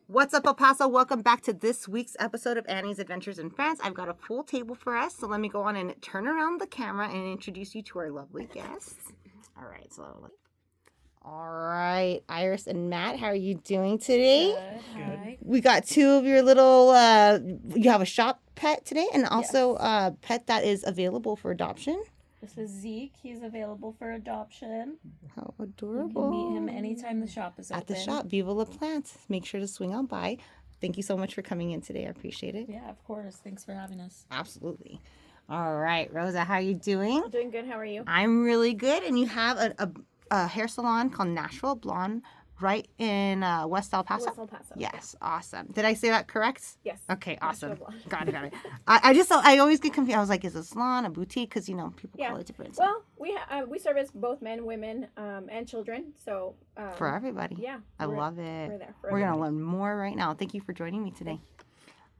What's up, El Paso? Welcome back to this week's episode of Annie's Adventures in France. I've got a full table for us, so let me go on and turn around the camera and introduce you to our lovely guests. All right, Iris and Matt, how are you doing today? Good. Hi. We got two of your little, you have a shop pet today and also a pet that is available for adoption. This is Zeke. He's available for adoption. How You adorable. can meet him anytime the shop is open. At the shop, Viva La Plant. Make sure to swing on by. Thank you so much for coming in today. I appreciate it. Yeah, of course. Thanks for having us. Absolutely. All right, Rosa, how are you doing? Doing good. How are you? I'm really good. And you have a hair salon called Nashville Blonde right in West El Paso? West El Paso. Yes, awesome. Did I say that correct? Yes. Okay, awesome. Nashville Blonde. Got it. I always get confused. I was like, is it a salon, a boutique? Because, you know, people call it different. Well, we service both men, women, and children. So for everybody. Yeah. I love it. We're there for We're going to everybody. learn more right now. Thank you for joining me today.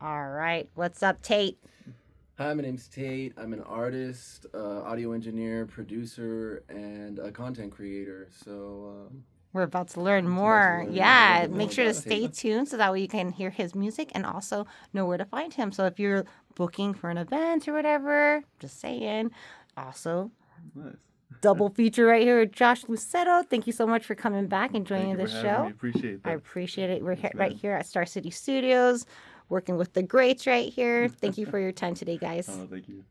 All right. What's up, Tate? Hi, my name's Tate. I'm an artist, audio engineer, producer, and a content creator. So We're about to learn about to more. learn a Yeah, little bit make more sure to about stay Tate. tuned so that way you can hear his music and also know where to find him. So if you're booking for an event or whatever, just saying. Also, Nice. double feature right here with Josh Lucero. Thank you so much for coming back and joining Thank you the for having show. me. Appreciate I that. appreciate it. We're Yes, right ma'am. here at Star City Studios, working with the greats right here. Thank you for your time today, guys. Oh, thank you.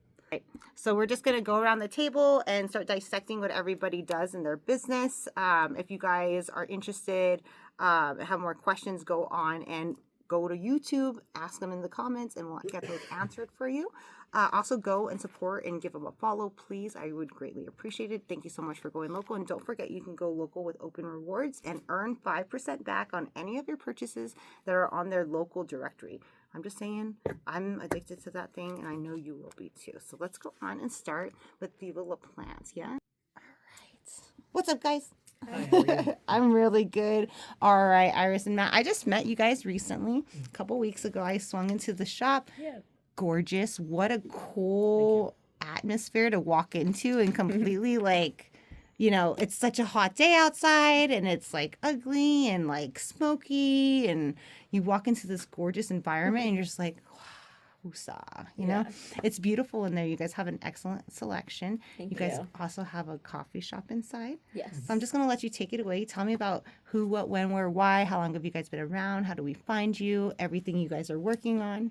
So we're just going to go around the table and start dissecting what everybody does in their business. If you guys are interested, have more questions, go on and go to YouTube, ask them in the comments, and we'll get those answered for you. Also, go and support and give them a follow, please. I would greatly appreciate it. Thank you so much for going local. And don't forget, you can go local with open rewards and earn 5% back on any of your purchases that are on their local directory. I'm just saying, I'm addicted to that thing, and I know you will be too. So let's go on and start with Viva La Plant, yeah? All right. What's up, guys? Hi, how are you? I'm really good. All right, Iris and Matt. I just met you guys recently. A couple weeks ago, I swung into the shop. Yeah. Gorgeous. What a cool atmosphere to walk into and completely like, you know, it's such a hot day outside and it's like ugly and like smoky and you walk into this gorgeous environment and you're just like, wow, woosah, you know? It's beautiful in there. You guys have an excellent selection. Thank You guys you. also have a coffee shop inside. Yes. So I'm just going to let you take it away. Tell me about who, what, when, where, why, how long have you guys been around? How do we find you? Everything you guys are working on.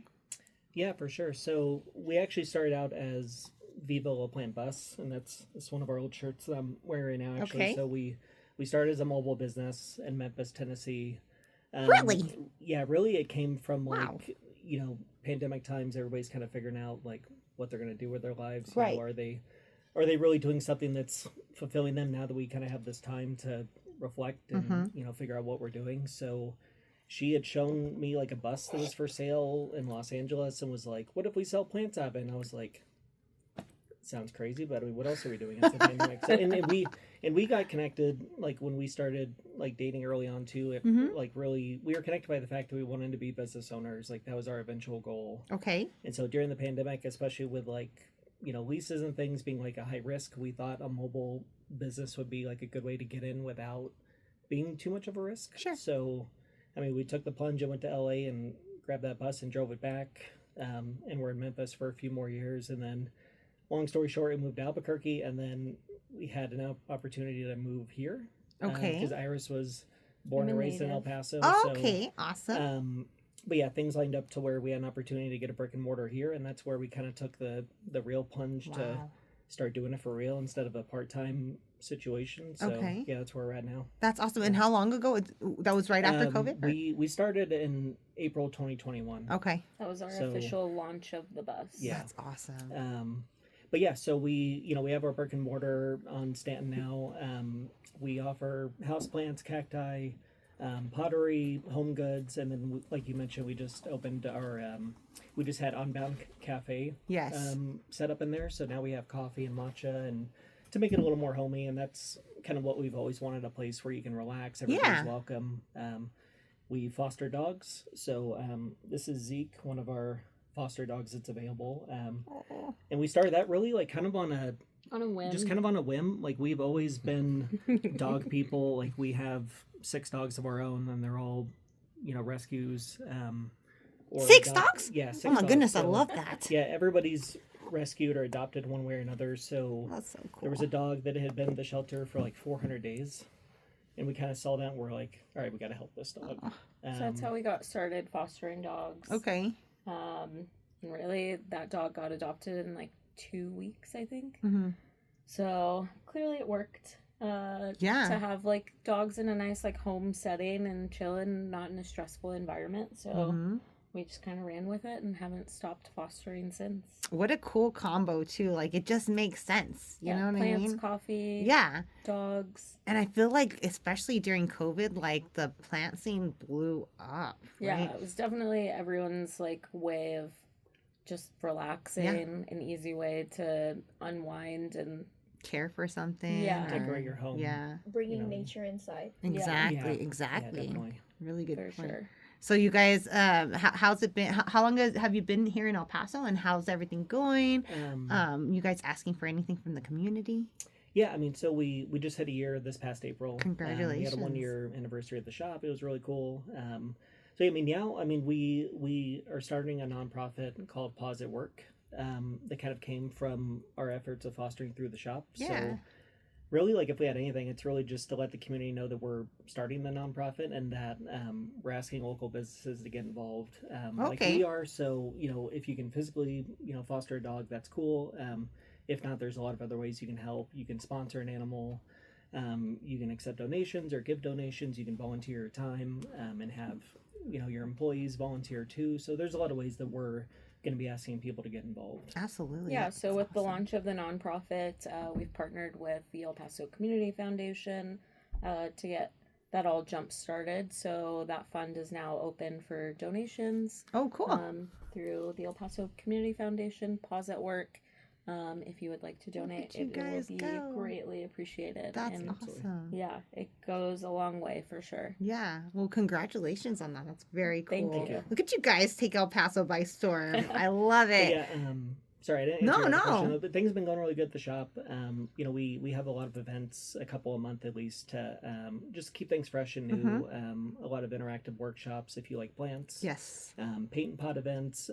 Yeah, for sure. So we actually started out as Viva La Plant Bus, and that's one of our old shirts that I'm wearing right now, actually. Okay. So we started as a mobile business in Memphis, Tennessee. Really? Yeah, really. It came from Wow. like, you know, pandemic times. Everybody's kind of figuring out like what they're going to do with their lives. Right. You know, are they really doing something that's fulfilling them now that we kind of have this time to reflect and you know figure out what we're doing? So she had shown me like a bus that was for sale in Los Angeles and was like, "What if we sell plants out of it?" And I was like, "Sounds crazy, but I mean, what else are we doing?" It's a pandemic. So, and we got connected like when we started like dating early on too. It like really we were connected by the fact that we wanted to be business owners. Like that was our eventual goal. Okay. And so during the pandemic, especially with like, you know, leases and things being like a high risk, we thought a mobile business would be like a good way to get in without being too much of a risk. Sure. So, I mean, we took the plunge and went to LA and grabbed that bus and drove it back. And we're in Memphis for a few more years. And then, long story short, we moved to Albuquerque. And then we had an opportunity to move here. Okay. Because Iris was born and raised in El Paso. Okay. Awesome. But yeah, things lined up to where we had an opportunity to get a brick and mortar here, and that's where we kind of took the real plunge to Wow. start doing it for real instead of a part-time situation. So Okay. yeah, that's where we're at now. That's awesome. And how long ago? That was right after COVID? Or- We started in April 2021. Okay. That was our So- official launch of the bus. Yeah. That's awesome. But yeah, so we have our brick and mortar on Stanton now. We offer houseplants, cacti, pottery, home goods, and then like you mentioned, we just opened our we just had Unbound cafe Yes. set up in there. So now we have coffee and matcha, and to make it a little more homey, and that's kind of what we've always wanted, a place where you can relax, everybody's Yeah. welcome. We foster dogs, so this is Zeke, one of our foster dogs that's available, and we started that really like kind of on a whim. just kind of on a whim. Like we've always been dog people. Like we have 6 dogs of our own, and they're all rescues. Or 6 dogs? Yeah, 6 Oh my dogs. goodness, I So, love that. Yeah, everybody's rescued or adopted one way or another. So That's so cool. there was a dog that had been in the shelter for like 400 days. And we kind of saw that and we're like, all right, we got to help this dog. So that's how we got started fostering dogs. Okay. And really, that dog got adopted in like 2 weeks, I think. Mm-hmm. So clearly it worked. Yeah. To have like dogs in a nice like home setting and chilling, not in a stressful environment. So Mm-hmm. we just kind of ran with it and haven't stopped fostering since. What a cool combo too. Like it just makes sense. You know what I plants, mean? coffee, Yeah. dogs. And I feel like especially during COVID, like the plant scene blew up. Yeah, Right? it was definitely everyone's like way of just relaxing, an easy way to unwind and Care for something. Yeah. Decorate your home. Yeah. Bringing You know. nature inside. Exactly. Yeah. Yeah, Exactly. definitely. Really good for point. sure. So you guys, how's it been? How long have you been here in El Paso, and how's everything going? You guys asking for anything from the community? Yeah, I mean, so we just had a year this past April. We Congratulations. had a 1-year anniversary at the shop. It was really cool. So I mean, now we are starting a nonprofit called Pause at Work. That kind of came from our efforts of fostering through the shop. Yeah. So really, like if we had anything, it's really just to let the community know that we're starting the nonprofit and that we're asking local businesses to get involved, like Okay. we are. So if you can physically foster a dog, that's cool. If not, there's a lot of other ways you can help. You can sponsor an animal. You can accept donations or give donations. You can volunteer your time and have your employees volunteer too. So there's a lot of ways that we're going to be asking people to get involved. Absolutely. Yeah, That's so with the awesome. launch of the nonprofit, we've partnered with the El Paso Community Foundation to get that all jump started. So that fund is now open for donations Oh, cool. through the El Paso Community Foundation. Pause at Work. If you would like to donate, you it will guys be go. greatly appreciated. That's And awesome. yeah, it goes a long way for sure. Yeah. Well, congratulations on that. That's very cool. Thank you. Look at you guys take El Paso by storm. I love But it. yeah, sorry, I didn't No, answer your no. question, but things have been going really good at the shop. We have a lot of events, a couple a month at least, to just keep things fresh and new. A lot of interactive workshops if you like plants. Yes. Paint and pot events.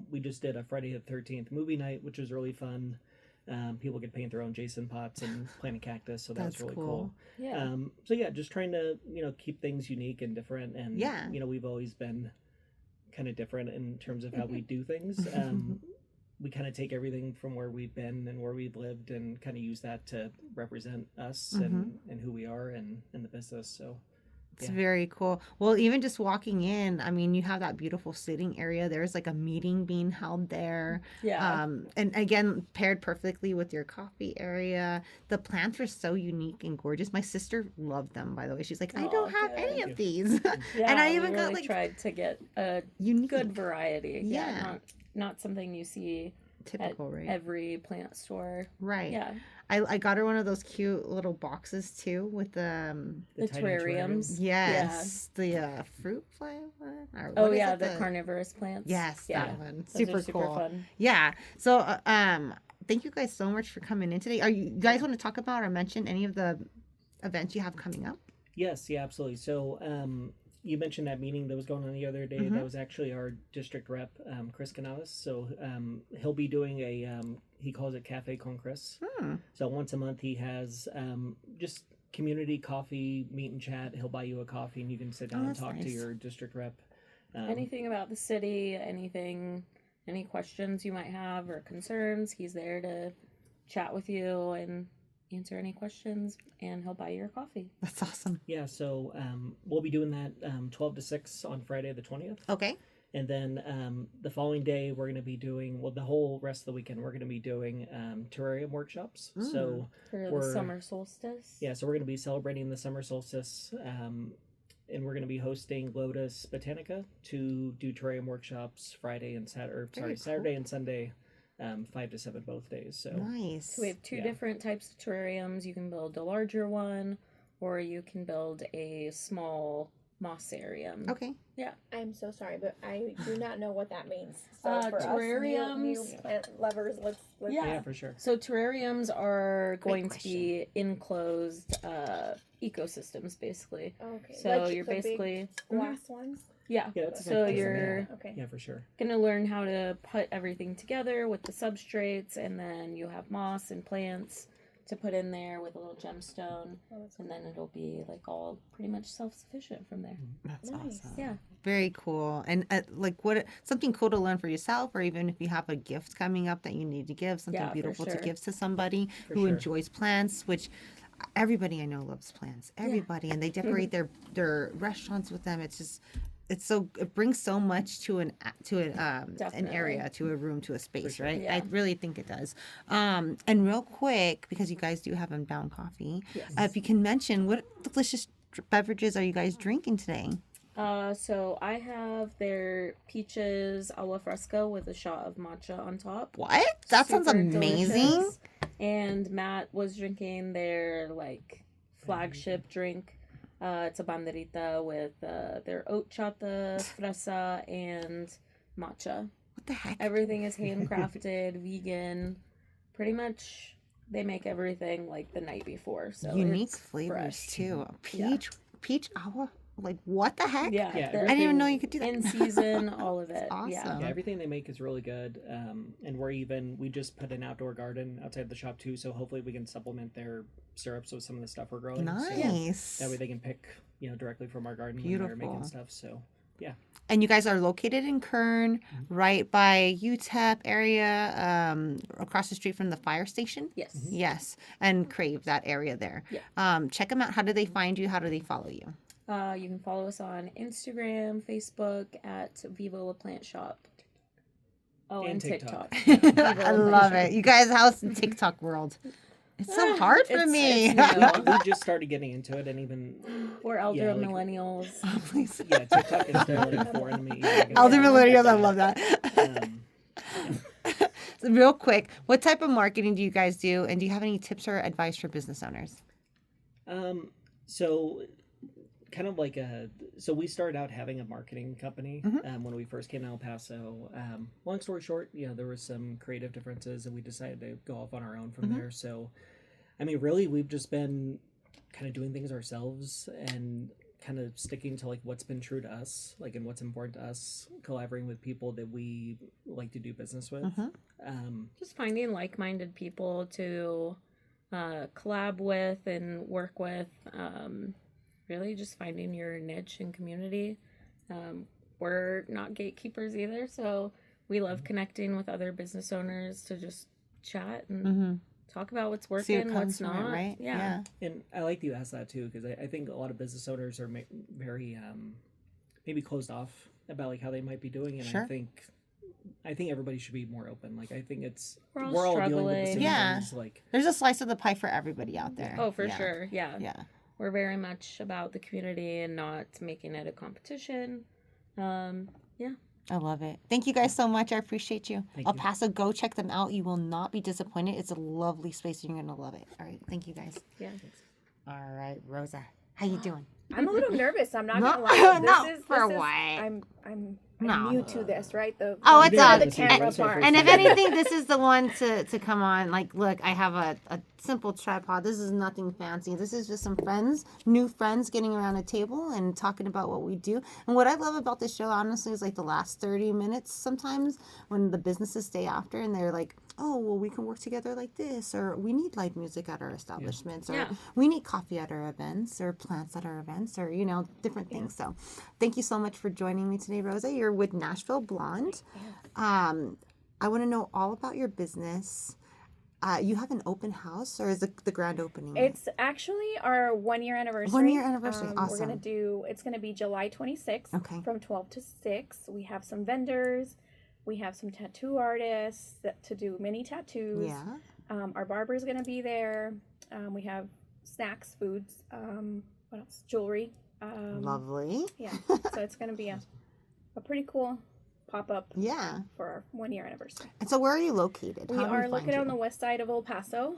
We just did a Friday the 13th movie night, which was really fun. People could paint their own Jason pots and plant a cactus, so that was That's really cool. cool. Yeah. So yeah, just trying to keep things unique and different, and Yeah. we've always been kind of different in terms of how we do things. We kind of take everything from where we've been and where we've lived and kind of use that to represent us and who we are and the business. So It's yeah. very cool. Well, even just walking in, I mean, you have that beautiful sitting area. There's like a meeting being held there. Yeah. And again, paired perfectly with your coffee area. The plants are so unique and gorgeous. My sister loved them, by the way. She's like, I Oh, don't have good. any Thank of these. Yeah, and I we even got really like tried to get a unique, good variety. Yeah. Not something you see typical, at right? every plant store. Right. Yeah. I got her one of those cute little boxes too with The tiny terrariums. yes, the fruit fly one. Or Oh what is yeah, it? the carnivorous plants. Yes, Yeah. that one. Those Super are super cool. fun. Yeah. So, thank you guys so much for coming in today. Are you guys want to talk about or mention any of the events you have coming up? Yes, yeah, absolutely. So you mentioned that meeting that was going on the other day. That was actually our district rep, Chris Canales. So he'll be doing he calls it Café con Chris. So once a month he has just community coffee, meet and chat. He'll buy you a coffee and you can sit down and that's talk to nice. your district rep. Anything about the city, any questions you might have or concerns, he's there to chat with you and answer any questions, and he'll buy your coffee. That's awesome. Yeah, so we'll be doing that 12 to 6 on Friday the 20th. Okay. And then the following day, we're going to be doing, the whole rest of the weekend, we're going to be doing terrarium workshops. So For the summer solstice. yeah, so we're going to be celebrating the summer solstice. And we're going to be hosting Lotus Botanica to do terrarium workshops Saturday and Sunday, 5 to 7 both days. So Nice. So we have two Yeah. different types of terrariums. You can build a larger one, or you can build a small mossarium. Okay. I'm so sorry, but I do not know what that means. So for terrariums- us new plant lovers, let's Yeah. yeah, for sure. So terrariums are Great going to be enclosed ecosystems basically. Okay. So Like you're the big basically glass ones. yeah. Yeah, it's a So good you're Okay. Yeah, for sure. gonna learn how to put everything together with the substrates, and then you have moss and plants to put in there with a little gemstone, and then it'll be like all pretty much self-sufficient from there. That's Nice. awesome. Yeah. Very cool. And like what something cool to learn for yourself, or even if you have a gift coming up that you need to give, something Yeah, for beautiful to sure. give to somebody For who sure. enjoys plants, which everybody I know loves plants. Everybody. And they decorate their restaurants with them. It's just it brings so much to an Definitely. area, to a room, to a space, sure. right? Yeah. I really think it does. And real quick, because you guys do have Unbound coffee, Yes. if you can mention what delicious beverages are you guys drinking today? So I have their peaches agua fresca with a shot of matcha on top. What? That sounds Super amazing. delicious. And Matt was drinking their like flagship drink. It's a banderita with their oat chata, fresa, and matcha. What the heck? Everything is handcrafted, vegan. Pretty much, they make everything like the night before. So Unique it's flavors fresh. too. Yeah. Peach hour. Like what the heck? Yeah, Yeah, they're I didn't even know you could do that. in season, all of it. That's Yeah. awesome. Yeah, everything they make is really good. And we just put an outdoor garden outside the shop too, so hopefully we can supplement their syrups with some of the stuff we're growing. So Nice. that way they can pick, directly from our garden when they're making Beautiful. stuff. So yeah. And you guys are located in Kern, right by UTEP area, across the street from the fire station. Yes. Yes, and Crave, that area there. Yeah. Check them out. How do they find you? How do they follow you? You can follow us on Instagram, Facebook at Viva La Plant Shop. Oh, and And TikTok. TikTok. I love it. You guys, how's the TikTok world? It's so hard for me. It's new. We just started getting into it, and even We're elder Yeah, like- millennials. Oh, please. yeah, TikTok is definitely foreign to me. Elder millennials, I love that. Um, So real quick, what type of marketing do you guys do? And do you have any tips or advice for business owners? So kind of like so we started out having a marketing company when we first came to El Paso. Long story short, there was some creative differences, and we decided to go off on our own from there. So, I mean, really, we've just been kind of doing things ourselves and kind of sticking to like what's been true to us, like, and what's important to us, collaborating with people that we like to do business with. Just finding like-minded people to collab with and work with. Really just finding your niche and community. We're not gatekeepers either, so we love connecting with other business owners to just chat and talk about what's See what working, comes what's from it, not. right? Yeah. And I like that you asked that too, because I think a lot of business owners are very maybe closed off about like how they might be doing, and Sure. I think everybody should be more open. Like I think We're all dealing with the same struggling. Yeah. things. Like There's a slice of the pie for everybody out there. Oh, for Yeah. sure. Yeah. Yeah. We're very much about the community and not making it a competition. Yeah. I love it. Thank you guys so much. I appreciate you. Thank El you. Paso, go check them out. You will not be disappointed. It's a lovely space. You're going to love it. All right. Thank you guys. Yeah. All right, Rosa. How you doing? I'm a little nervous. I'm not No, gonna lie. no, for this is, what? I'm No. new to this, right? Oh, it's the on. camera That's our part. first And if time. anything, this is the one to come on. Like, look, I have a simple tripod. This is nothing fancy. This is just some friends, new friends getting around a table and talking about what we do. And what I love about this show, honestly, is like the last 30 minutes sometimes when the businesses stay after and they're like, oh, well, we can work together like this, or we need live music at our establishments, or Yeah. we need coffee at our events, or plants at our events, or, different things. So thank you so much for joining me today, Rosa. You're with Nashville Blonde. I want to know all about your business. You have an open house, or is it the grand opening? It's actually our 1 year anniversary. 1 year anniversary. We're Awesome. it's gonna be July 26th. Okay. From 12 to 6. We have some vendors. We have some tattoo artists to do mini tattoos. Yeah. Our barber's gonna be there. We have snacks, foods. What else? Jewelry. Lovely. Yeah. So it's gonna be a pretty cool pop-up Yeah. for our 1 year anniversary. And so where are you located? We How do are find located on you? the west side of El Paso,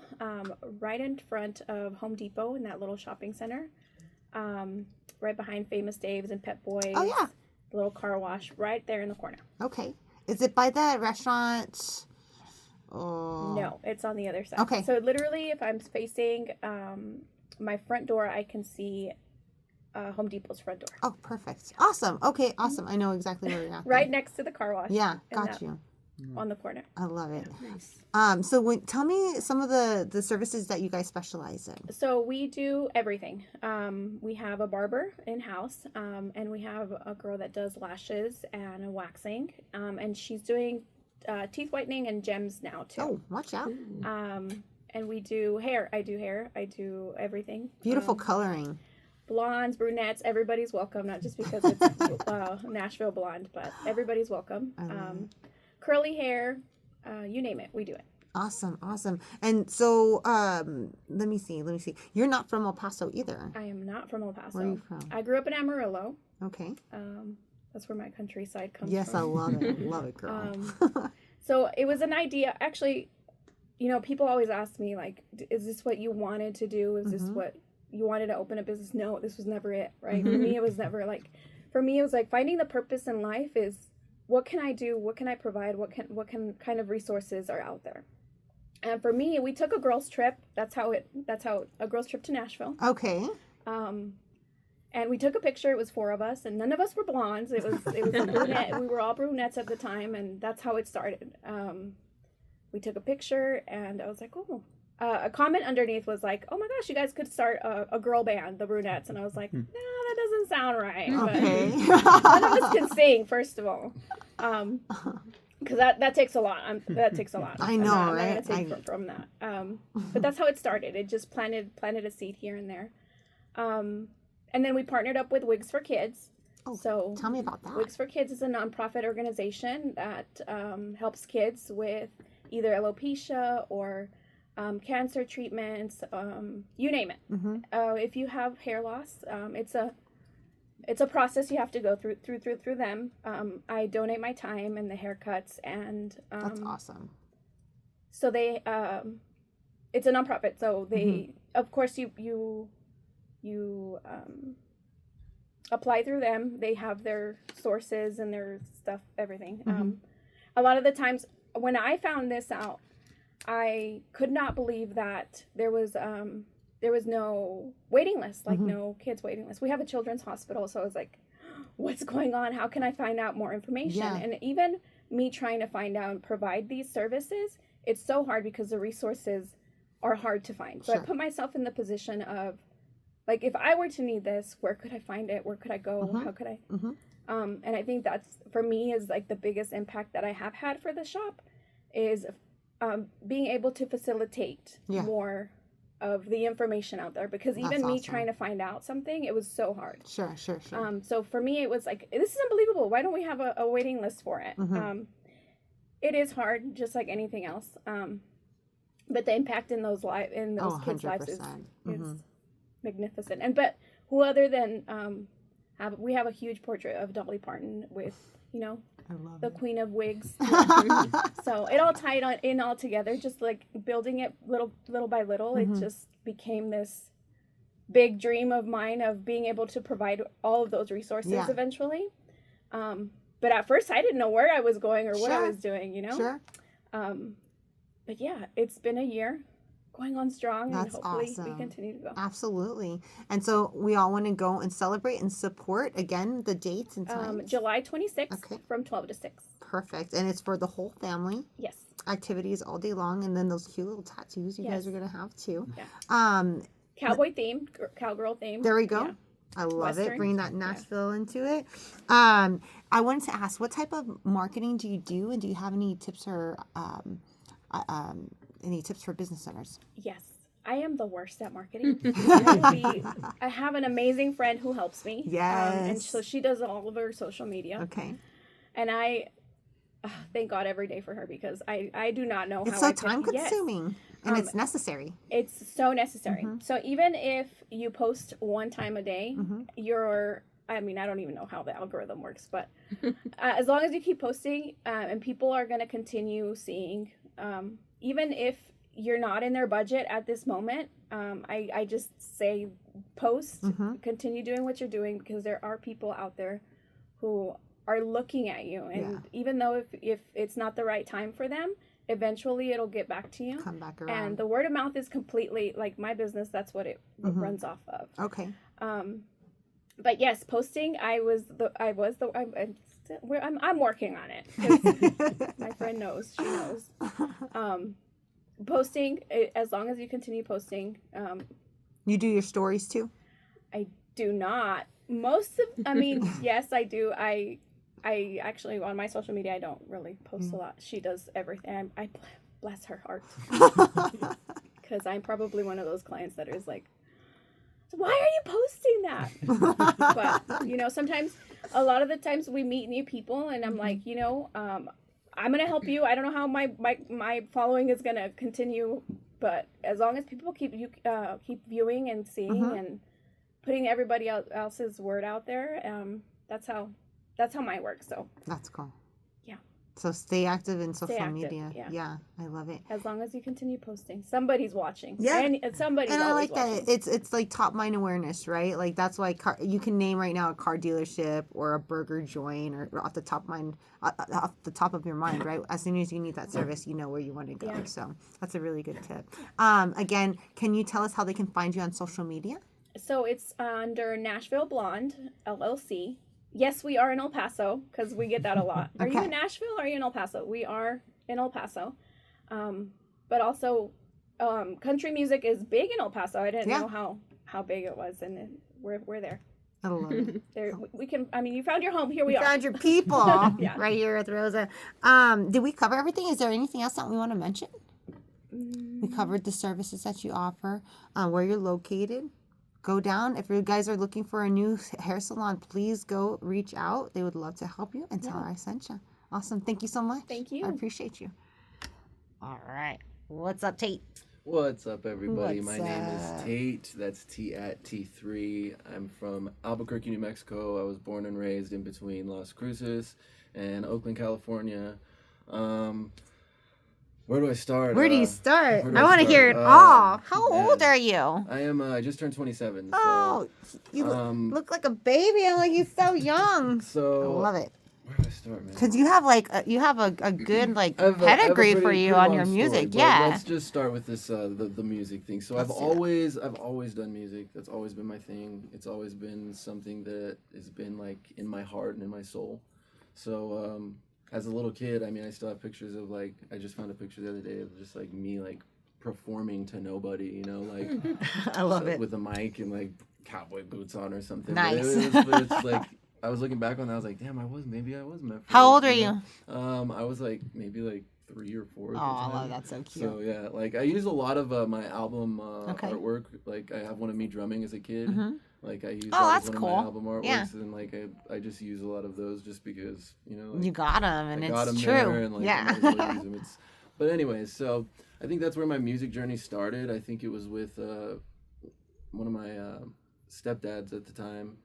right in front of Home Depot in that little shopping center, right behind Famous Dave's and Pet Boys. Oh, yeah. The little car wash right there in the corner. Okay. Is it by the restaurant? Oh. No, it's on the other side. Okay. So literally, if I'm facing my front door, I can see Home Depot's front door. Oh, perfect. Awesome. Okay, awesome. I know exactly where you're at. Right then. next to the car wash. Yeah, and got you. On the corner. I love it. Nice. So tell me some of the services that you guys specialize in. So we do everything. We have a barber in-house, and we have a girl that does lashes and waxing, and she's doing teeth whitening and gems now too. Oh, watch out. And we do hair. I do hair. I do everything. Beautiful coloring. Blondes, brunettes, everybody's welcome. Not just because it's Nashville Blonde, but everybody's welcome. Curly hair, you name it, we do it. Awesome, awesome. And so, let me see. You're not from El Paso either. I am not from El Paso. Where are you from? I grew up in Amarillo. Okay. That's where my countryside comes Yes, from. I love it. Love it, girl. So it was an idea. Actually, people always ask me, like, is this what you wanted to do? Is this what you wanted to open a business? No, this was never it, right? For me, it was never like, finding the purpose in life is, what can I do? What can I provide? What kind of resources are out there? And for me, we took a girls' trip. That's how a girls' trip to Nashville. Okay. And we took a picture. It was 4 of us, and none of us were blondes. It was a brunette. We were all brunettes at the time, and that's how it started. We took a picture, and I was like, oh. A comment underneath was like, oh my gosh, you guys could start a girl band, the brunettes. And I was like, no, that doesn't sound right. Okay. None of us can sing, first of all. Because that takes a lot. That takes a lot. I know, I'm right? not going to take from that. But that's how it started. It just planted a seed here and there. And then we partnered up with Wigs for Kids. Oh, so tell me about that. Wigs for Kids is a nonprofit organization that helps kids with either alopecia or cancer treatments, you name it. If you have hair loss, it's a process you have to go through them. I donate my time and the haircuts, and That's awesome. so they it's a nonprofit, so they of course you apply through them. They have their sources and their stuff, everything. A lot of the times when I found this out, I could not believe that there was no waiting list, like no kids waiting list. We have a children's hospital, so I was like, what's going on? How can I find out more information? Yeah. And even me trying to find out and provide these services, it's so hard because the resources are hard to find. So Sure. I put myself in the position of, like, if I were to need this, where could I find it? Where could I go? How could I? And I think that's, for me, is like the biggest impact that I have had for the shop is being able to facilitate more of the information out there, because even That's me awesome. trying to find out something, it was so hard. Sure. So for me, it was like, this is unbelievable. Why don't we have a waiting list for it? It is hard, just like anything else. But the impact in those kids' lives is magnificent. But who other than we have a huge portrait of Dolly Parton with, I love the it. queen of wigs. So it all tied in all together, just like building it little by little. It just became this big dream of mine of being able to provide all of those resources eventually. But at first I didn't know where I was going or what I was doing, Sure. But yeah, it's been a year going on strong, That's and hopefully awesome. we continue to go. Absolutely. And so we all want to go and celebrate and support, again, the dates and times. July 26th Okay. from 12 to 6. Perfect. And it's for the whole family. Yes. Activities all day long, and then those cute little tattoos you guys are going to have too. Yeah. Cowboy theme, cowgirl theme. There we go. Yeah. I love it. Western. Bringing that Nashville into it. I wanted to ask, what type of marketing do you do, and do you have any tips or any tips for business owners? Yes. I am the worst at marketing. I have an amazing friend who helps me. Yes. And so she does all of her social media. Okay. And I thank God every day for her, because I do not know It's how so I could- time consuming, and Um, it's necessary. It's so necessary. So even if you post one time a day, I don't even know how the algorithm works, but as long as you keep posting, and people are going to continue seeing, even if you're not in their budget at this moment, I just say post, continue doing what you're doing, because there are people out there who are looking at you, and even though if it's not the right time for them, eventually it'll get back to you. Come back around. And the word of mouth is completely like my business. That's what it runs off of. Okay. But yes, posting. I'm working on it. 'Cause my friend knows. She knows. Posting. As long as you continue posting. You do your stories too? I do not. Yes, I do. I actually on my social media I don't really post a lot. She does everything. I bless her heart. Because I'm probably one of those clients that is like, why are you posting that? But sometimes, a lot of the times we meet new people, and I'm like, I'm gonna help you. I don't know how my following is gonna continue, but as long as people keep viewing and seeing and putting everybody else's word out there, that's how mine works. So that's cool. Yeah. So stay active in social active, media. yeah. Yeah, I love it. As long as you continue posting, somebody's watching. Yeah. And somebody's And I always like watching. that. It's like top mind awareness, right? Like that's why you can name right now a car dealership or a burger joint or off the top of your mind, right? As soon as you need that service, you know where you want to go. Yeah. So that's a really good tip. Again, can you tell us how they can find you on social media? So it's under Nashville Blonde, LLC. Yes, we are in El Paso, because we get that a lot. Are you Okay. in Nashville or are you in El Paso? We are in El Paso. But also, country music is big in El Paso. I didn't know how big it was, and we're there. I love it. There, we can. You found your home. Here we are. Found your people Yeah. right here with Rosa. Did we cover everything? Is there anything else that we want to mention? We covered the services that you offer, where you're located. Go down. If you guys are looking for a new hair salon, please go reach out. They would love to help you and tell her I sent you. Awesome. Thank you so much. Thank you. I appreciate you. All right. What's up, Tate? What's up, everybody? What's My name up? is Tate. That's T@T3. I'm from Albuquerque, New Mexico. I was born and raised in between Las Cruces and Oakland, California. Where do I start? Where do you start? where do I I want to hear it start? all. How man. old are you? I am. I just turned 27. So, Oh, you look like a baby. I'm like, you're so young. I so love it. where do I start, man? Because you have a good I have a pedigree for pretty you on long your music. story, but Yeah. let's just start with this the music thing. So I've Let's do that. always done music. That's always been my thing. It's always been something that has been like in my heart and in my soul. So as a little kid, I still have pictures of like I just found a picture the other day of just like me like performing to nobody, like I love it. with a mic and like cowboy boots on or something. Nice. But it's like I was looking back on that, I was like, damn, maybe I was meant for How this, old are you? I was like maybe like 3 or 4 at Oh, the I time. love that. So cute. So yeah, like I use a lot of my album Okay. artwork. Like I have one of me drumming as a kid. Mhm. Like I use Oh, that that's as one cool. of my album artworks, Yeah. and like I just use a lot of those just because like, You got them, and I got it's 'em true. there, and like I might as well Yeah. use 'em. But anyways, so I think that's where my music journey started. I think it was with one of my stepdads at the time.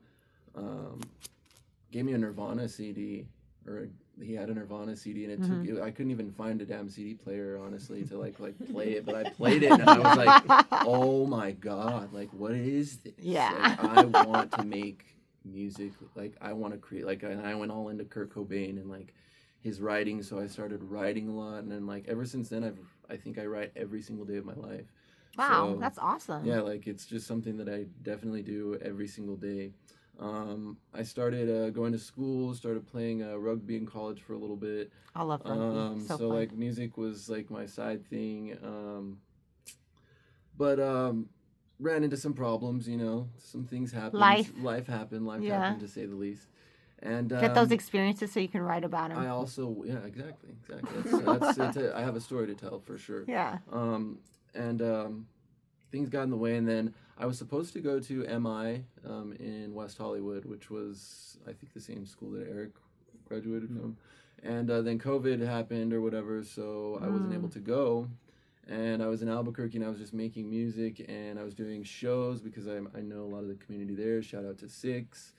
Gave me a Nirvana CD, or he had a Nirvana CD, and I couldn't even find a damn CD player, honestly, to like play it, but I played it, and I was like, oh my god, like what is this? Yeah. Like, I want to make music, like I want to create, like, and I went all into Kurt Cobain and like his writing, so I started writing a lot, and then like ever since then I think I write every single day of my life. Wow, So, that's awesome. yeah, like it's just something that I definitely do every single day. I started going to school, started playing rugby in college for a little bit. I love rugby. So fun. Like music was like my side thing. But ran into some problems, some things happened. Life happened to say the least. And get those experiences so you can write about them. I also, yeah, exactly. I have a story to tell for sure. Yeah. Things got in the way, and then I was supposed to go to MI in West Hollywood, which was, I think, the same school that Eric graduated from. And then COVID happened or whatever, so I wasn't able to go. And I was in Albuquerque, and I was just making music, and I was doing shows because I know a lot of the community there. Shout out to Six.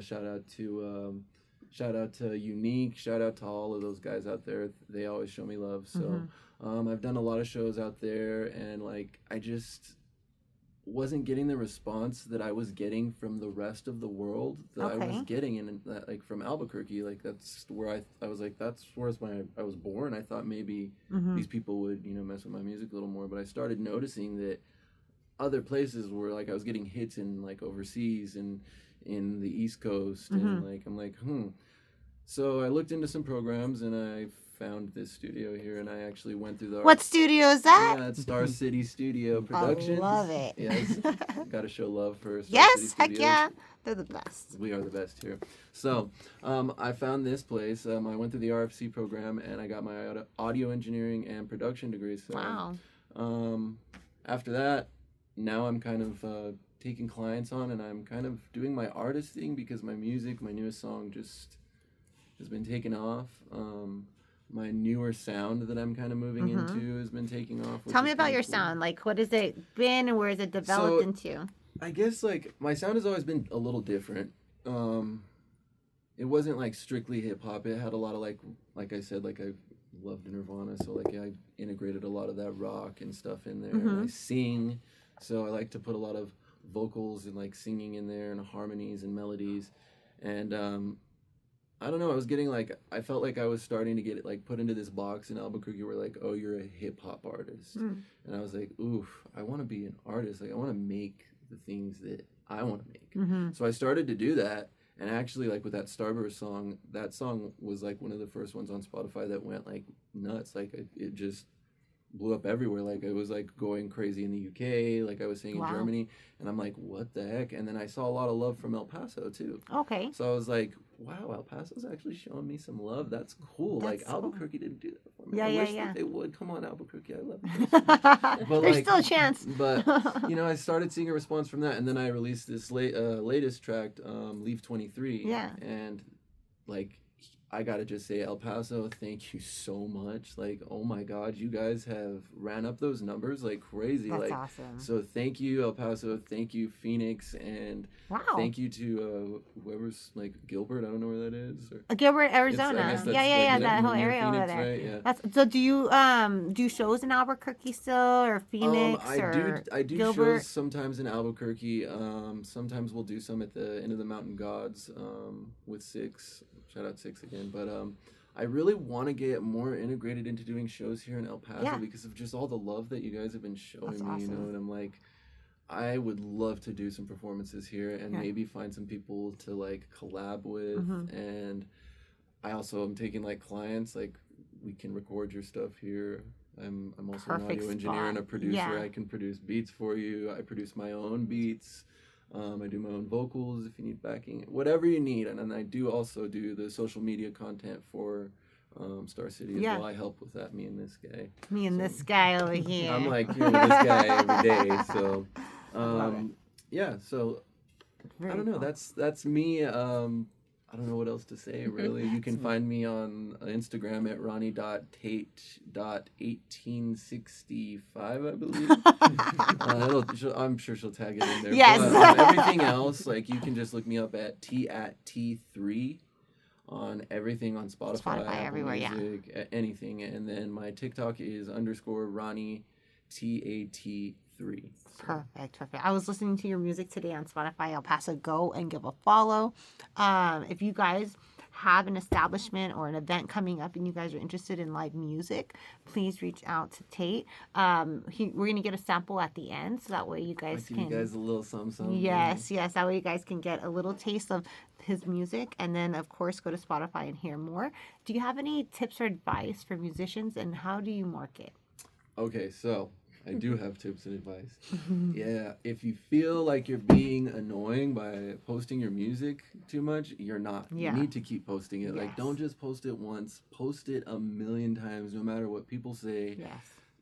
Shout out to Unique. Shout out to all of those guys out there. They always show me love. So I've done a lot of shows out there, and like wasn't getting the response that I was getting from the rest of the world that I was Okay. getting in that, like from Albuquerque. Like that's where I was like, that's where I was born. I thought maybe these people would, you know, mess with my music a little more, but I started noticing that other places where like I was getting hits in like overseas and in the East Coast, and like I'm like, So I looked into some programs and I found this studio here, and I actually went through the What studio is that? yeah, it's Star City Studio Productions. I love it. Yes, got to show love for Star City Yes, Studios. heck yeah. They're the best. We are the best here. So I found this place. I went through the RFC program, and I got my audio engineering and production degree. So Wow. after that, now I'm kind of taking clients on, and I'm kind of doing my artist thing because my music, my newest song, just has been taken off. My newer sound that I'm kind of moving into has been taking off. Tell me about your sound. Like, what has it been and where has it developed into? I guess, like, my sound has always been a little different. It wasn't, like, strictly hip-hop. It had a lot of, like I said, like, I loved Nirvana, so, like, I integrated a lot of that rock and stuff in there. And I sing, so I like to put a lot of vocals and, like, singing in there and harmonies and melodies. And, I don't know, I was getting like, I felt like I was starting to get it like put into this box in Albuquerque where like, oh, you're a hip hop artist. And I was like, oof, I want to be an artist. Like I want to make the things that I want to make. So I started to do that. And actually like with that Starburst song, that song was like one of the first ones on Spotify that went like nuts. Like it just blew up everywhere. Like it was like going crazy in the UK, like I was saying in Germany, and I'm like, what the heck? And then I saw a lot of love from El Paso too. Okay. So I was like, wow, El Paso's actually showing me some love. That's cool. That's like Albuquerque didn't do that for me. Yeah, I yeah, wish yeah. that they would. Come on, Albuquerque, I love you. There's like, still a chance. But you know, I started seeing a response from that, and then I released this latest track, Leaf 23. Yeah. And like, I gotta just say, El Paso, thank you so much. Like, oh my God, you guys have ran up those numbers like crazy. That's like, awesome. So thank you, El Paso. Thank you, Phoenix, and thank you to whoever's like Gilbert. I don't know where that is. Or, Gilbert, I Arizona. guess that's, Yeah, like, that whole near area Phoenix, over there. right? Yeah. That's so. Do you do shows in Albuquerque still, or Phoenix, I do Gilbert? shows sometimes in Albuquerque. Sometimes we'll do some at the End of the Mountain Gods with Six. Shout out Six again. But I really want to get more integrated into doing shows here in El Paso because of just all the love that you guys have been showing me. Awesome. You know, and I'm like, I would love to do some performances here and maybe find some people to like collab with. And I also am taking like clients, like we can record your stuff here. I'm also an audio engineer and a producer. Yeah. I can produce beats for you. I produce my own beats. I do my own vocals if you need backing, whatever you need. And then I do also do the social media content for Star City as well. I help with that, me and this guy. Me and this guy over here. I'm like here with this guy every day. So, yeah, so I don't know. That's me. I don't know what else to say, really. You can find me on Instagram at ronnie.tate.1865, I believe. I'm sure she'll tag it in there. Yes. But, everything else, like, you can just look me up at T3 on everything on Spotify Apple everywhere, Music, anything. And then my TikTok is _Ronnie TAT3. Perfect. I was listening to your music today on Spotify, El Paso. Go and give a follow. If you guys have an establishment or an event coming up and you guys are interested in live music, please reach out to Tate. We're going to get a sample at the end, so that way you guys can... give you guys a little something. Yes. That way you guys can get a little taste of his music, and then, of course, go to Spotify and hear more. Do you have any tips or advice for musicians, and how do you market? Okay, so... I do have tips and advice. Yeah, if you feel like you're being annoying by posting your music too much, you're not. You need to keep posting it. Like, don't just post it once. Post it a million times, no matter what people say. Yes.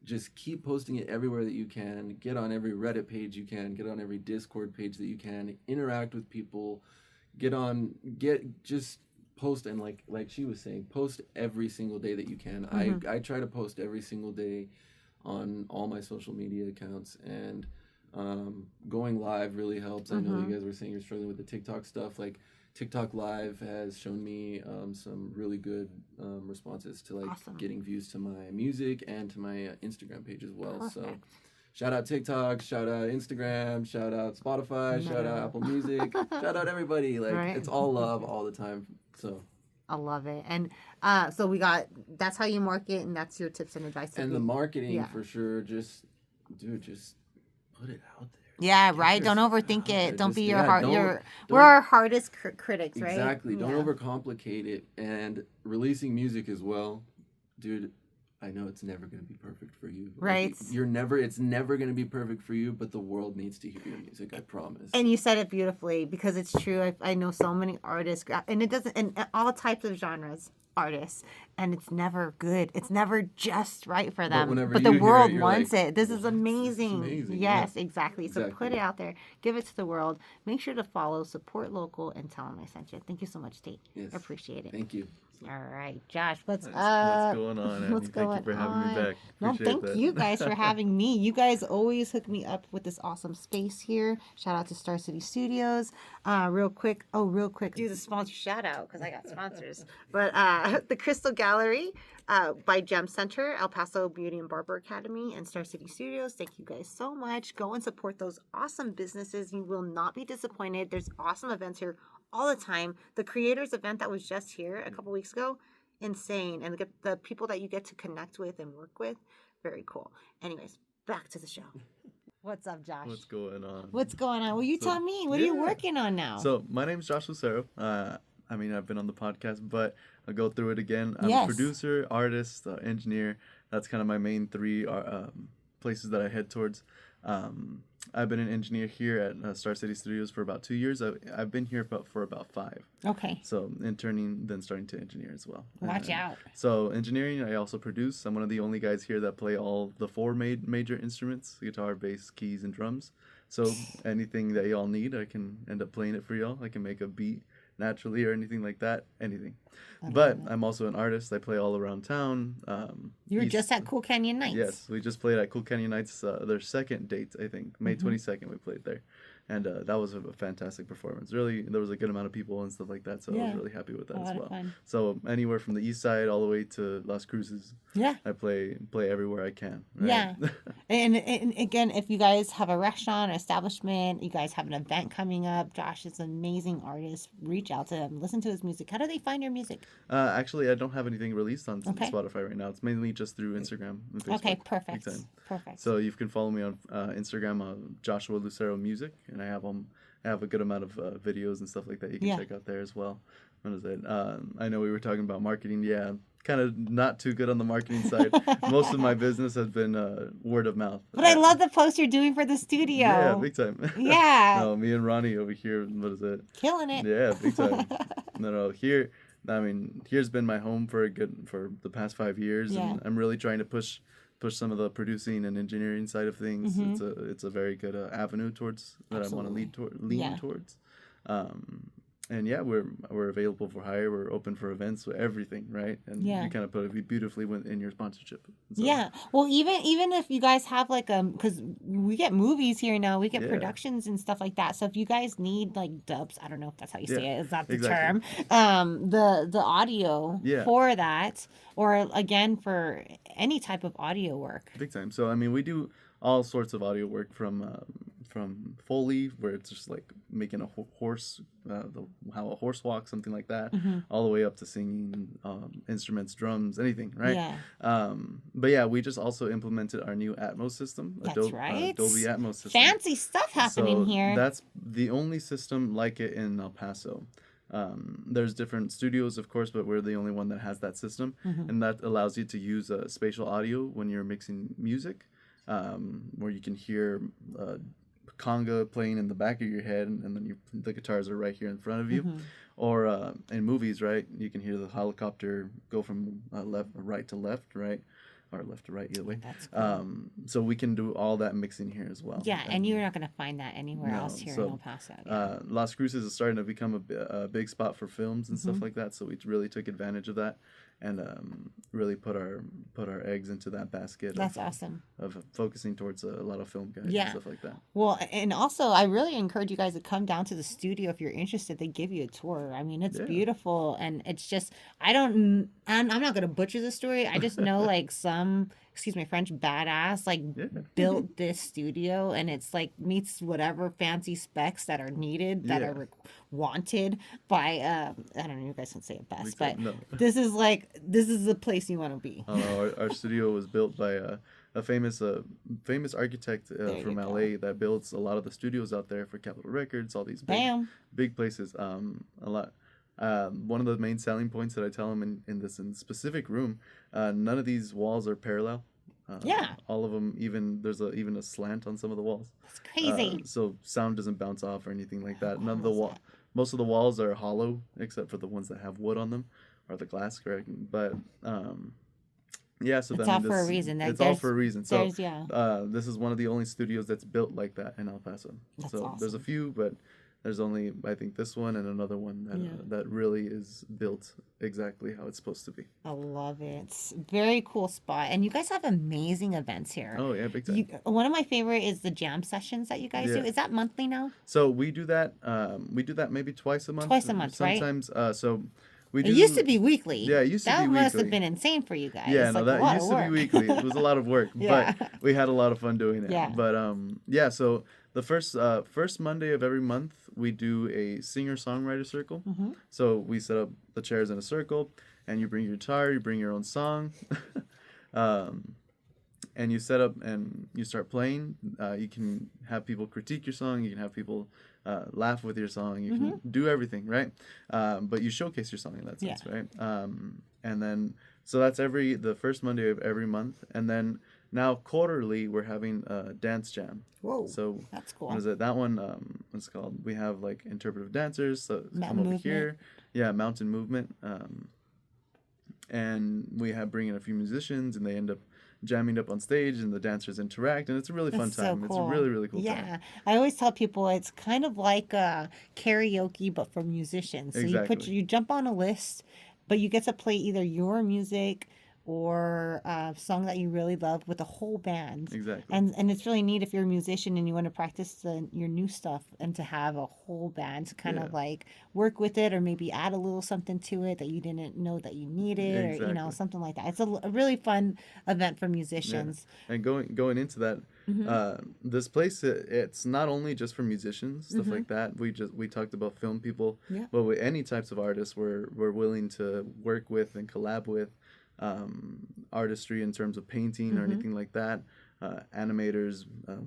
Just keep posting it everywhere that you can. Get on every Reddit page you can. Get on every Discord page that you can. Interact with people. Just post, and like she was saying, post every single day that you can. I try to post every single day on all my social media accounts, and going live really helps. I know you guys were saying you're struggling with the TikTok stuff. Like, TikTok Live has shown me some really good responses to like getting views to my music and to my Instagram page as well. Perfect. So shout out TikTok, shout out Instagram, shout out Spotify, shout out Apple Music, shout out everybody. Like Right. it's all love all the time. So I love it. And so we got, that's how you market, and that's your tips and advice. and the marketing Yeah. for sure. Just put it out there. Yeah, Get right. Don't yourself overthink out there. it. Don't Just- be your yeah, heart. don't- We're our hardest critics, right? Exactly. Don't Yeah. overcomplicate it. And releasing music as well, dude. I know it's never going to be perfect for you. Right. It's never going to be perfect for you, but the world needs to hear your music, I promise. And you said it beautifully, because it's true. I know so many artists, and it doesn't, and all types of genres, artists, and it's never good. It's never just right for them. whenever But you the hear it, world you're wants like, it. This is "What? It's amazing. amazing." Yes, Yeah. exactly. So put Exactly. it out there. Give it to the world. Make sure to follow, support local, and tell them I sent you. Thank you so much, Tate. Yes. Appreciate it. Thank you. All right, Josh, what's What's up? going on, Annie? What's Thank going you for having on? me back. No, Appreciate thank that. you guys for having me. You guys always hook me up with this awesome space here. Shout out to Star City Studios. Real quick, do the sponsor shout out, because I got sponsors. But the Crystal Gallery by Gem Center, El Paso Beauty and Barber Academy, and Star City Studios. Thank you guys so much. Go and support those awesome businesses. You will not be disappointed. There's awesome events here all the time. The creators event that was just here a couple weeks ago, insane. And the people that you get to connect with and work with, very cool. Anyways, back to the show. What's up, Josh? What's going on? What's going on? Well, you So- tell me. What are you yeah. working on now? So my name's Josh Lucero. I mean, I've been on the podcast, but I'll go through it again. I'm Yes. a producer, artist, engineer. That's kind of my main three places that I head towards. I've been an engineer here at Star City Studios for about 2 years. I've been here for about 5. Okay. So interning, then starting to engineer as well. Watch And out. So engineering, I also produce. I'm one of the only guys here that play all the 4 major instruments: guitar, bass, keys, and drums. So anything that y'all need, I can end up playing it for y'all. I can make a beat naturally or anything like that. Anything. But I'm also an artist. I play all around town. You were East- just at Cool Canyon Nights. Yes, we just played at Cool Canyon Nights, their second date, I think. May 22nd we played there. And that was a fantastic performance. Really, there was a good amount of people and stuff like that, so I Yeah. was really happy with that A as lot of well. fun. So anywhere from the east side all the way to Las Cruces, Yeah. I play everywhere I can. Right? Yeah. And again, if you guys have a restaurant or establishment, you guys have an event coming up, Josh is an amazing artist. Reach out to him. Listen to his music. How do they find your music? Actually, I don't have anything released on Okay. Spotify right now. It's mainly just through Instagram and Facebook. Okay, Big perfect. time. Perfect. So you can follow me on Instagram, Joshua Lucero Music, and I have a good amount of videos and stuff like that you can Yeah. check out there as well. What is it? I know we were talking about marketing. Yeah, kind of not too good on the marketing side. Most of my business has been word of mouth. But I love the post you're doing for the studio. Yeah, big time. Yeah. No, me and Ronnie over here. What is it? Killing it. Yeah, big time. No, here. I mean, here's been my home for the past 5 years, Yeah. and I'm really trying to push some of the producing and engineering side of things. Mhm. It's a very good avenue towards that I want to lean Yeah. towards. And yeah, we're available for hire. We're open for events, everything, right? And Yeah. you kind of put it beautifully in your sponsorship. So, Yeah. Well, even if you guys have like because we get movies here now, we get Yeah. productions and stuff like that. So if you guys need like dubs, I don't know if that's how you say Yeah, it. Is that the exactly. term? The audio Yeah. for that, or again for any type of audio work. big time. So I mean, we do all sorts of audio work from Foley, where it's just like making a horse, how a horse walks, something like that, all the way up to singing instruments, drums, anything, right? Yeah. But yeah, we just also implemented our new Atmos system, That's right. Dolby Atmos system. Fancy stuff happening So here. That's the only system like it in El Paso. There's different studios, of course, but we're the only one that has that system, and that allows you to use spatial audio when you're mixing music, where you can hear conga playing in the back of your head, and then the guitars are right here in front of you. Or in movies, right, you can hear the helicopter go from right to left, right, or left to right, either way. That's cool. So we can do all that mixing here as well. Yeah, and you're not gonna find that anywhere No, else here so, in El Paso. Yeah. Las Cruces is starting to become a big spot for films and stuff like that, so we really took advantage of that and really put our eggs into that basket. That's awesome. Of focusing towards a lot of film guys Yeah. and stuff like that. Well, and also, I really encourage you guys to come down to the studio if you're interested. They give you a tour. I mean, it's Yeah. beautiful, and it's just I'm not gonna butcher the story. I just know like some excuse my French, badass, like Yeah. built this studio, and it's like meets whatever fancy specs that are needed, that Yeah. are wanted by I don't know, you guys can say it best, but No. this is the place you want to be. Our studio was built by a famous architect There you from go. LA that builds a lot of the studios out there for Capitol Records, all these big places. A lot. One of the main selling points that I tell them in this specific room, none of these walls are parallel. Yeah. All of them, even even a slant on some of the walls. It's crazy. So sound doesn't bounce off or anything like that. How None of cool the is wall. that? Most of the walls are hollow, except for the ones that have wood on them, or the glass, correct? But yeah, so It's I all mean, for a this- reason. It's all for a reason. So There's this is one of the only studios that's built like that in El Paso. That's So there's a awesome. few, but there's only, I think, this one and another one that really is built exactly how it's supposed to be. I love it. It's a very cool spot, and you guys have amazing events here. Oh yeah, big time. One of my favorite is the jam sessions that you guys do. Yeah. Is that monthly now? So we do that. We do that maybe twice a month. Twice a month, right? Sometimes. So we do. It used to be weekly. Yeah, it used to that be must have weekly. been insane for you guys. Yeah, It's no, like a that lot used of to work. be weekly. It was a lot of work, Yeah. but we had a lot of fun doing it. Yeah. But yeah, so the first Monday of every month we do a singer-songwriter circle. Mhm. So we set up the chairs in a circle, and you bring your guitar, you bring your own song, and you set up and you start playing. You can have people critique your song. You can have people laugh with your song. You can do everything, right? But you showcase your song in that sense, right? And then so that's the first Monday of every month, and then now quarterly we're having a dance jam. Whoa, So that's cool. what is it? That one, what's it called? We have like interpretive dancers. So Mountain come over movement. here. Yeah, mountain movement. And we bring in a few musicians, and they end up jamming up on stage, and the dancers interact, and it's a really fun That's so time. cool. It's a really, really cool Yeah, time. I always tell people it's kind of like karaoke, but for musicians. So Exactly. you jump on a list, but you get to play either your music or a song that you really love with a whole band. Exactly. And it's really neat if you're a musician and you want to practice your new stuff, and to have a whole band to kind of Yeah. like work with it, or maybe add a little something to it that you didn't know that you needed, or Exactly. something like that. It's a really fun event for musicians. And going into that, this place, it's not only just for musicians, stuff like that. We talked about film people, Yeah. but with any types of artists, we're willing to work with and collab with. Artistry in terms of painting or anything like that, animators,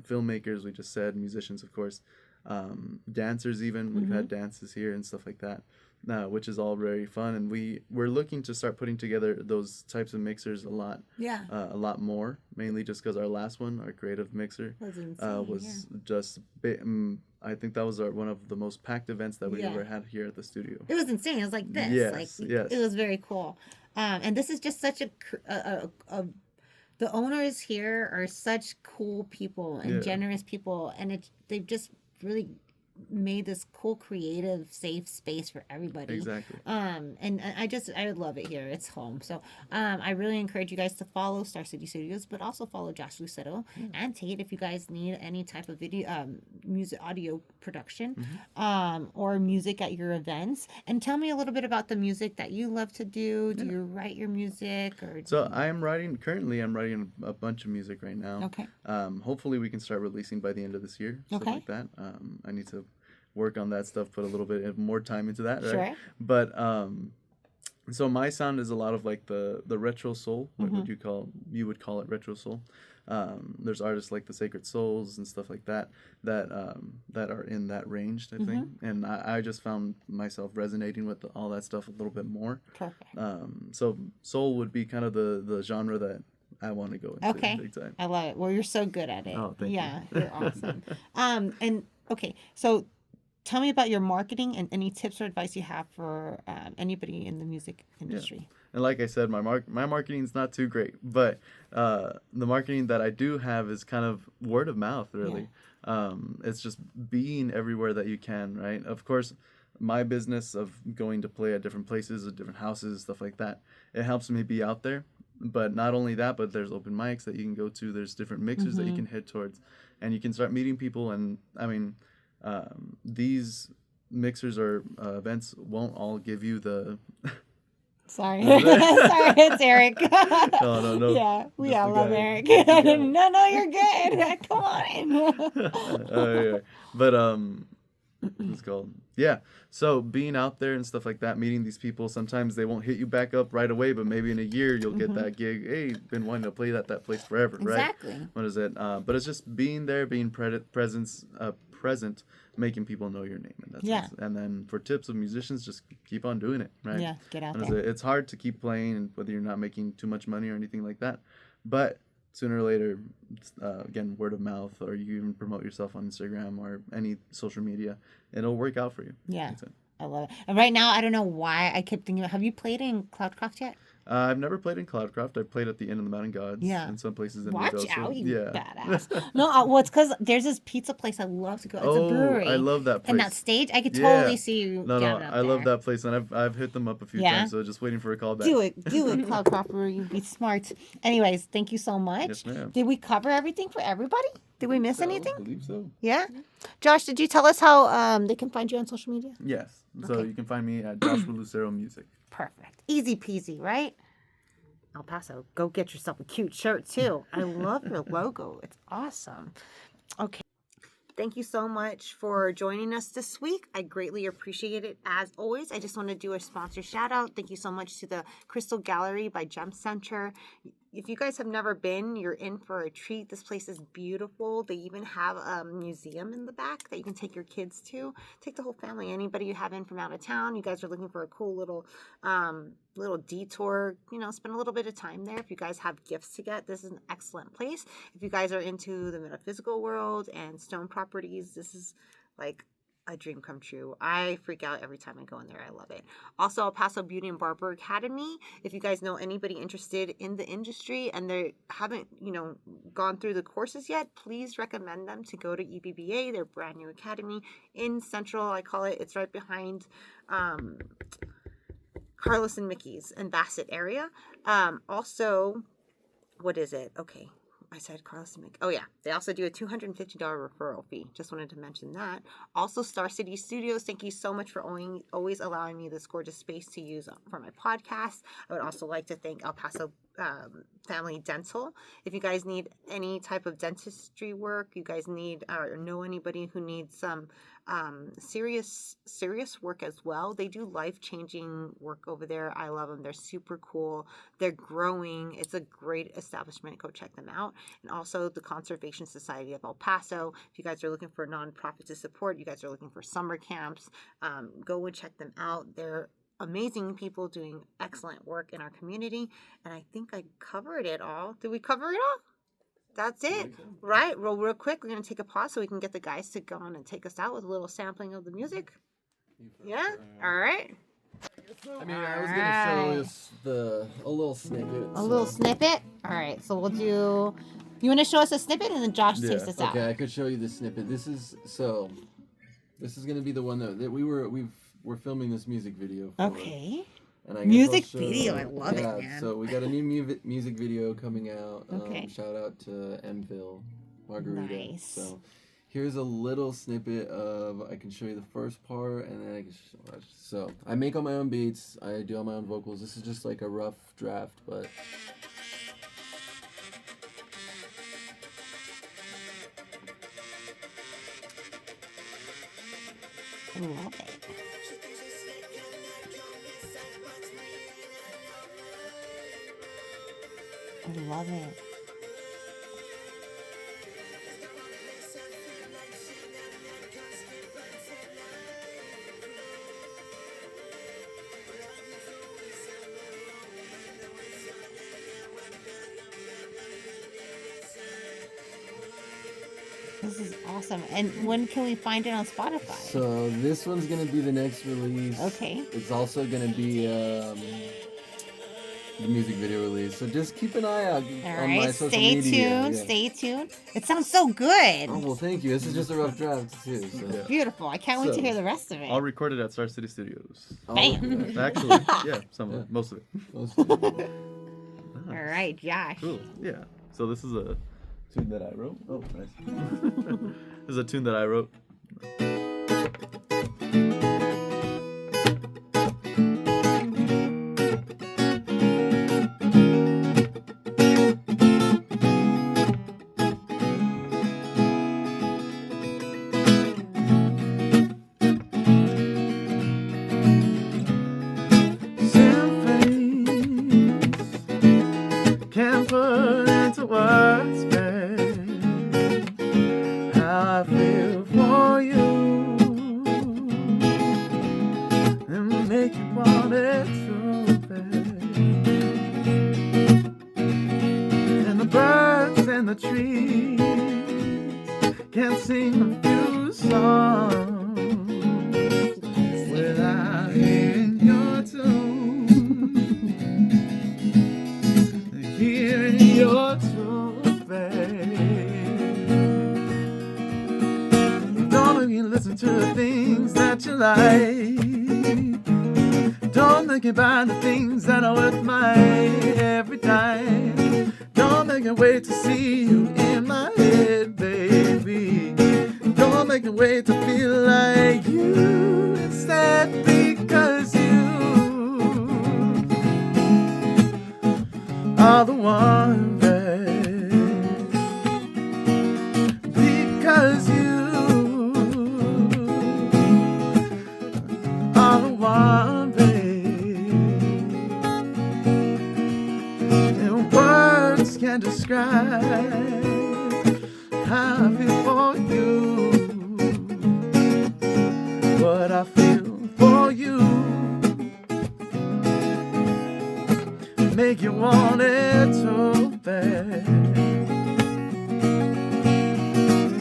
filmmakers, we just said, musicians, of course, dancers even. We've had dances here and stuff like that, which is all very fun. And we're looking to start putting together those types of mixers a lot more, mainly just because our last one, our creative mixer, That's insane, was just I think that was one of the most packed events that we ever had here at the studio. It was insane. It was like this. Yes, yes. It was very cool. And this is just such the owners here are such cool people and generous people, and they've just really made this cool, creative, safe space for everybody. Exactly. And I would love it here. It's home. So I really encourage you guys to follow Star City Studios, but also follow Josh Lucero and Tate if you guys need any type of video, music, audio production, or music at your events. And tell me a little bit about the music that you love to do. Do you write your music, or? So I'm writing a bunch of music right now. Okay. Hopefully we can start releasing by the end of this year. Stuff Okay. like that. I need to work on that stuff, put a little bit more time into that, right? Sure. But so my sound is a lot of like the retro soul. What would you would call it retro soul? There's artists like the Sacred Souls and stuff like that that are in that range, I think. And I just found myself resonating with all that stuff a little bit more. Perfect. So soul would be kind of the genre that I want to go into Okay. big time. I love it. Well, you're so good at it. Oh, thank you. Yeah, you're awesome. And okay, so tell me about your marketing and any tips or advice you have for anybody in the music industry. And like I said, my marketing is not too great, but the marketing that I do have is kind of word of mouth, really. It's just being everywhere that you can, right? Of course, my business of going to play at different places, at different houses, stuff like that, it helps me be out there. But not only that, but there's open mics that you can go to. There's different mixers that you can hit towards, and you can start meeting people. And I mean, these mixers or events won't all give you the Sorry. Sorry, it's Eric. No. Yeah, we Just all the love guy. Eric. Just the guy. No, you're good. Come on. Oh, yeah. But what's it called? Yeah. So being out there and stuff like that, meeting these people, sometimes they won't hit you back up right away, but maybe in a year you'll get that gig. Hey, been wanting to play that place forever, right? Exactly. What is it? But it's just being there, being present, making people know your name. And that's Yeah. And then for tips of musicians, just keep on doing it, right? Yeah, get out What is there. it? It's hard to keep playing, whether you're not making too much money or anything like that. But sooner or later, again, word of mouth, or you even promote yourself on Instagram or any social media, it'll work out for you. Yeah. That's it. I love it. And right now, I don't know why I kept thinking, have you played in Cloudcraft yet? I've never played in Cloudcraft. I've played at the Inn of the Mountain Gods. Yeah. In some places in Watch Nashville. out, you Yeah. badass. No, well, it's because there's this pizza place I love to go. It's a brewery. I love that place. And that stage, I could Yeah. totally see you No, jamming up I love there. that place, and I've hit them up a few Yeah? times, so just waiting for a call back. Do it, Cloudcraft Brewery. Be smart. Anyways, thank you so much. Yes, ma'am. Did we cover everything for everybody? Did we miss anything? I believe so. Yeah? Josh, did you tell us how they can find you on social media? Yes. So Okay. you can find me at Joshua Lucero Music. Perfect. Easy peasy, right? El Paso, go get yourself a cute shirt too. I love your logo. It's awesome. Okay. Thank you so much for joining us this week. I greatly appreciate it. As always, I just want to do a sponsor shout out. Thank you so much to the Crystal Gallery by Gem Center. If you guys have never been, you're in for a treat. This place is beautiful. They even have a museum in the back that you can take your kids to. Take the whole family. Anybody you have in from out of town, you guys are looking for a cool little detour, spend a little bit of time there. If you guys have gifts to get, this is an excellent place. If you guys are into the metaphysical world and stone properties, this is like a dream come true. I freak out every time I go in there. I love it. Also, El Paso Beauty and Barber Academy. If you guys know anybody interested in the industry and they haven't, gone through the courses yet, please recommend them to go to EBBA, their brand new academy in Central. I call it. It's right behind Carlos and Mickey's in Bassett area. Also, what is it? Okay. I said Carlos and Mickey. Oh, yeah. They also do a $250 referral fee. Just wanted to mention that. Also, Star City Studios, thank you so much for always allowing me this gorgeous space to use for my podcast. I would also like to thank El Paso Family Dental. If you guys need any type of dentistry work, you guys need or know anybody who needs some serious work as well, they do life-changing work over there. I love them. They're super cool. They're growing. It's a great establishment. Go check them out. And also the Conservation Society of El Paso. If you guys are looking for a nonprofit to support, you guys are looking for summer camps, go and check them out. They're amazing people doing excellent work in our community. And I think I covered it all. Did we cover it all? That's it, right? Well, real quick, we're going to take a pause so we can get the guys to go on and take us out with a little sampling of the music. Yeah? All right. I mean, I was gonna show us a little snippet. A little snippet? All right, so we'll do... You want to show us a snippet and then Josh takes us out? Okay, I could show you the snippet. This is gonna be the one that we're filming this music video for. Okay. And I Music guess I'll video, I love it, man. So we got a new music video coming out. Okay. Shout out to Mville Margarita. Nice. So here's a little snippet of, I can show you the first part, and then I can so I make all my own beats. I do all my own vocals. This is just like a rough draft, but. I love it. I love it. This is awesome. And when can we find it on Spotify? So this one's gonna be the next release. Okay. It's also gonna be the music video release. So just keep an eye out All on my right. social Stay media. tuned. Yeah. Stay tuned. It sounds so good. Oh well, thank you. This is just a rough draft too. So. Yeah. Beautiful. I can't wait to So, hear the rest of it. I'll record it at Star City Studios. Bam. Actually, yeah, some of Yeah. it, most of it. All right, Josh. Cool. Yeah. So this is a tune that I wrote. Oh, nice. This is a tune that I wrote. the trees can't sing a few songs without hearing your tune. Hearing your tune, babe. Don't make me listen to the things that you like. Don't make me buy the things that are worth my every dime. Don't make me wait to see you in my head, baby. Don't make me wait to feel like you instead, because you are the one, babe. Because you are the one, babe. And words can't describe how I feel for you. What I feel for you make you want it so bad.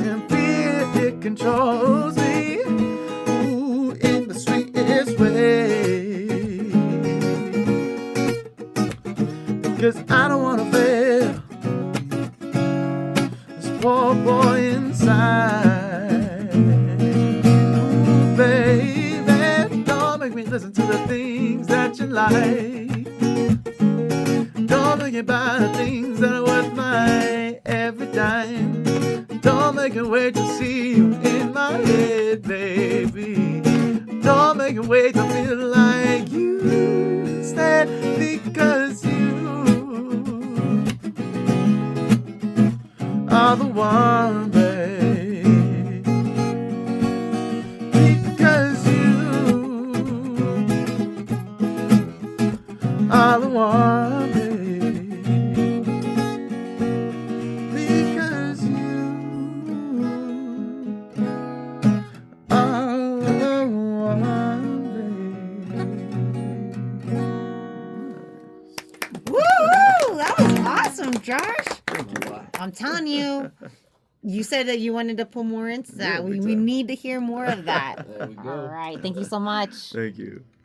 And fear, it controls me, ooh, in the sweetest way. Because I don't want to fail this poor boy inside. Ooh, baby, don't make me listen to the things that you like. Don't make me buy the things that are worth my every dime. Don't make me wait to see you in my head, baby. Don't make me wait to feel like you instead, because you are the one, babe. Because you are the one, babe. Because you are the one, babe. Woo! That was awesome, Josh. Thank you. I'm telling you. You said that you wanted to put more into that. Yeah, we big we time. need to hear more of that. There we go. All right. Thank you so much. Thank you.